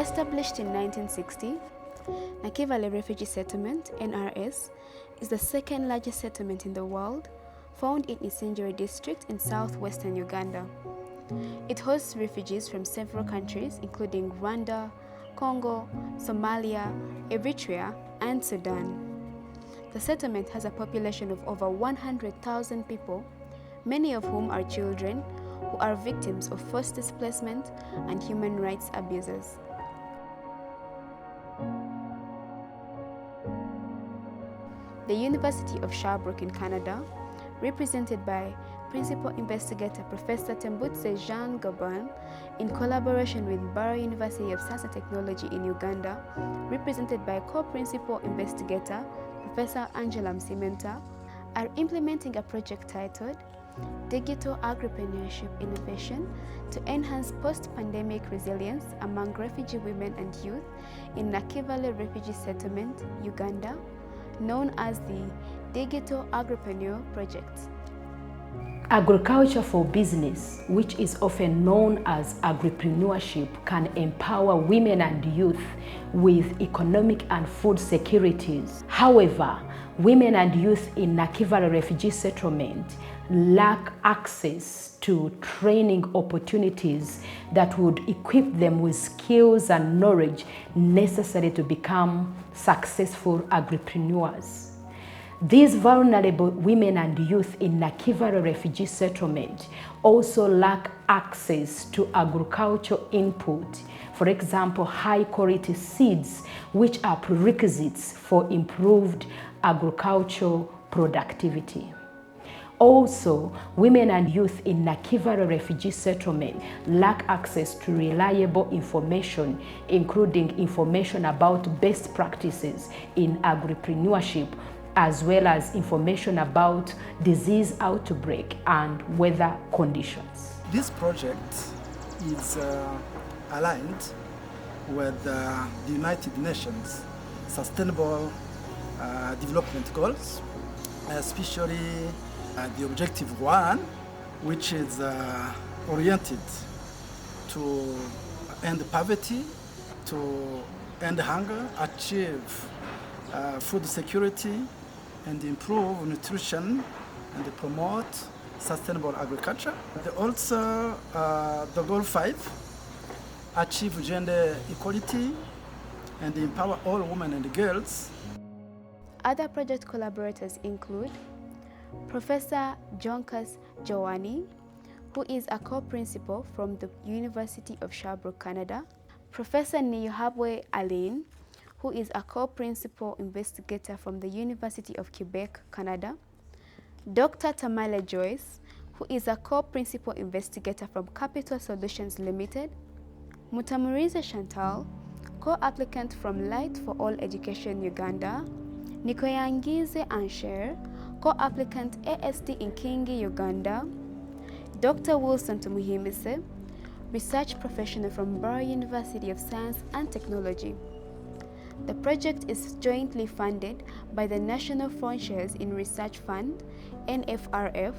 Established in 1960, Nakivale Refugee Settlement, NRS, is the second largest settlement in the world, found in Isinjiri district in southwestern Uganda. It hosts refugees from several countries including Rwanda, Congo, Somalia, Eritrea, and Sudan. The settlement has a population of over 100,000 people, many of whom are children who are victims of forced displacement and human rights abuses. The University of Sherbrooke in Canada, represented by Principal Investigator Professor Tembutse Jean Gabon, in collaboration with Barrow University of Science and Technology in Uganda, represented by Co-Principal Investigator Professor Angela Msimenta, are implementing a project titled Digital Agripreneurship Innovation to enhance post-pandemic resilience among refugee women and youth in Nakivale Refugee Settlement, Uganda, known as the Digital Agripreneur Project. Agriculture for business, which is often known as agripreneurship, can empower women and youth with economic and food securities. However, women and youth in Nakivale Refugee Settlement lack access to training opportunities that would equip them with skills and knowledge necessary to become successful agripreneurs. These vulnerable women and youth in Nakivale Refugee Settlement also lack access to agricultural input, for example, high-quality seeds, which are prerequisites for improved agricultural productivity. Also, women and youth in Nakivale Refugee Settlement lack access to reliable information, including information about best practices in agripreneurship, as well as information about disease outbreak and weather conditions. This project is aligned with the United Nations Sustainable Development Goals, especially the Objective 1, which is oriented to end poverty, to end hunger, achieve food security, and improve nutrition and promote sustainable agriculture. Also, the Goal 5, achieve gender equality and empower all women and girls. Other project collaborators include Professor Jonkas Jawani, who is a co-principal from the University of Sherbrooke, Canada, Professor Niyohabwe Aline, who is a co-principal investigator from the University of Quebec, Canada, Dr. Tamale Joyce, who is a co-principal investigator from Capital Solutions Limited, Mutamuriza Chantal, co-applicant from Light for All Education Uganda, Nikoyangize Ansher, co-applicant ASD in Kingi, Uganda, Dr. Wilson Tumuhimise, research professional from Barrow University of Science and Technology. The project is jointly funded by the National Frontiers in Research Fund, NFRF,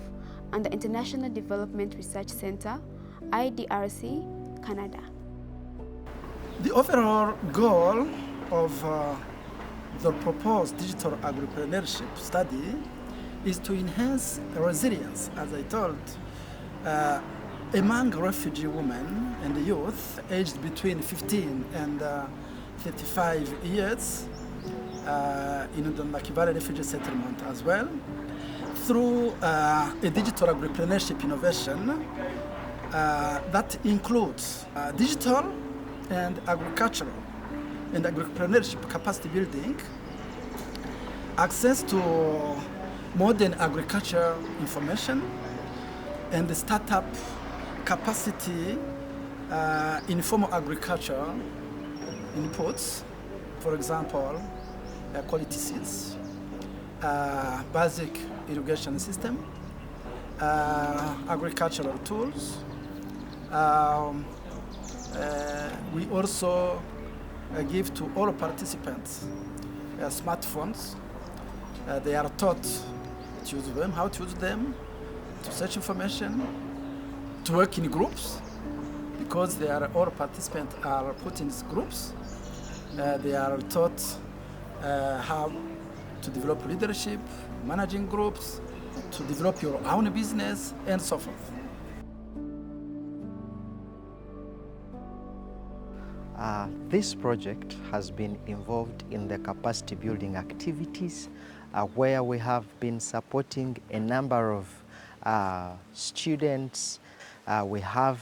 and the International Development Research Center, IDRC, Canada. The overall goal of the proposed digital agripreneurship study is to enhance resilience, as I told, among refugee women and youth aged between 15 and 35 years in the Nakivale Refugee Settlement as well, through a digital agripreneurship innovation that includes digital and agricultural and agripreneurship capacity building, access to modern agriculture information, and the startup capacity in formal agriculture inputs, for example, quality seeds, basic irrigation system, agricultural tools. We also give to all participants smartphones. They are taught to use them, how to use them, to search information, to work in groups, because all participants are put in groups. They are taught how to develop leadership, managing groups, to develop your own business, and so forth. This project has been involved in the capacity building activities where we have been supporting a number of students. We have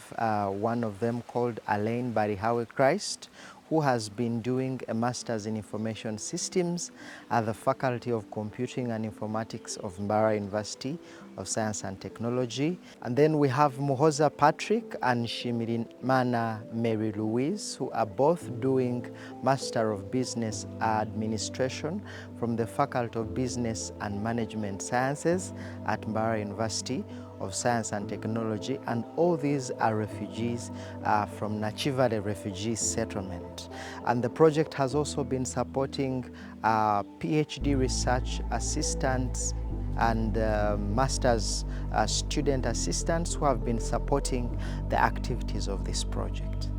one of them called Alain Barihawe Christ, who has been doing a Master's in Information Systems at the Faculty of Computing and Informatics of Mbarara University of Science and Technology. And then we have Muhoza Patrick and Shimirimana Mary Louise, who are both doing Master of Business Administration from the Faculty of Business and Management Sciences at Mbarara University of Science and Technology, and all these are refugees from Nakivale refugee settlement. And the project has also been supporting PhD research assistants and master's student assistants who have been supporting the activities of this project.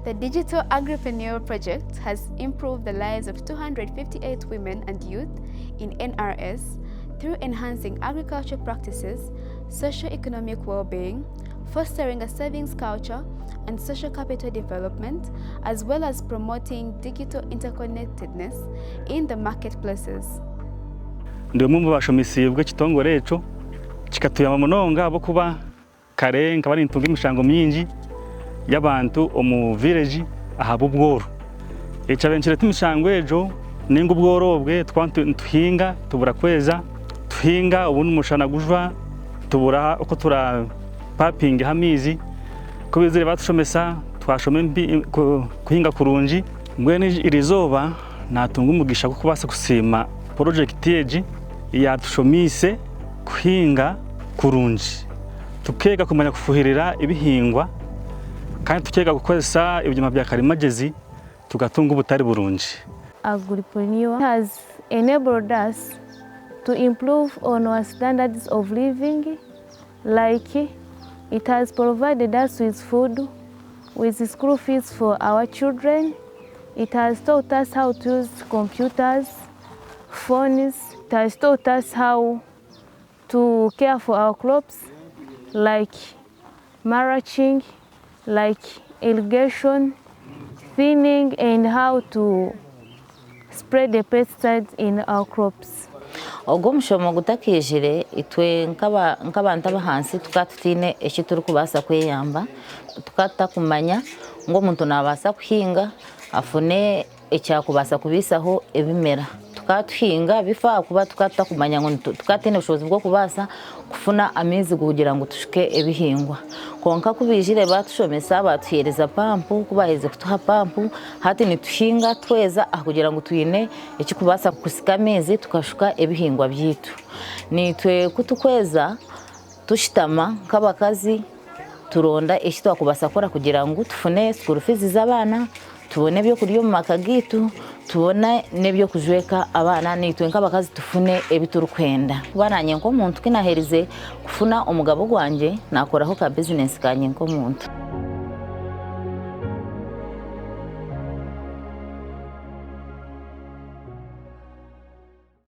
The Digital Agripreneur project has improved the lives of 258 women and youth in NRS through enhancing agriculture practices, socio-economic well-being, fostering a savings culture and social capital development, as well as promoting digital interconnectedness in the marketplaces. Ndi umwe mu bashomisibwe kitongore eco kikatuyama munonga abo kuba kare nkabari ntunga imishango myinji y'abantu omu village ahaba ubworo eca bencire tumishango ejo ninga ubworobwe twantuhinga tubura kweza tuhinga ubundi umushana gujwa tubura uko tura papinga hamizi ko bizire batushomesa twashome kuhinga kurunji mbwene irizoba natunga umugisha ko kubasa kusima project yeji yatushomise kuhinga kurunji tukega kumanya kufuhirira ibihingwa kandi tukega gukozesa ibyuma bya karimagezi tugatunga ubutari burunji. Agripreneur has enabled us to improve on our standards of living, like it has provided us with food, with school fees for our children. It has taught us how to use computers, phones. It has taught us how to care for our crops, like mulching, like irrigation, thinning, and how to spread the pesticides in our crops. Ogwo mushomo gutakijire itwe nk'abantu abahansi tukatutine ekituru kubasa kweyamba tukatakumanya ngo umuntu nabasa kuhinga afune ecyakubasa kubisaho ebimera tukatuhinga bifa kuba tukatakumanya ngo tukatine ubushobozi bwo kubasa kufuna amezi kugira ngo tushuke ebihingwa konka kubijire batushomesa batuhereza pampu kubaheze kutuha pampu hati nituhinga tweza kugira ngo tuyine ekikubasa kusika amezi tukashuka ebihingwa byitu nitwe kutukweza tushitama nk'abakazi turonda ekitwa kubasa kora kugira ngo tufune school fees z'abana tubone byo kuryo mu maka gitu tubona nebyo kujweka abana nitwe nk'abakazi tufune ebiturukwenda baranye nko muntu kinaherize kufuna umugabo gwanje nakoraho ka business kanye nko muntu.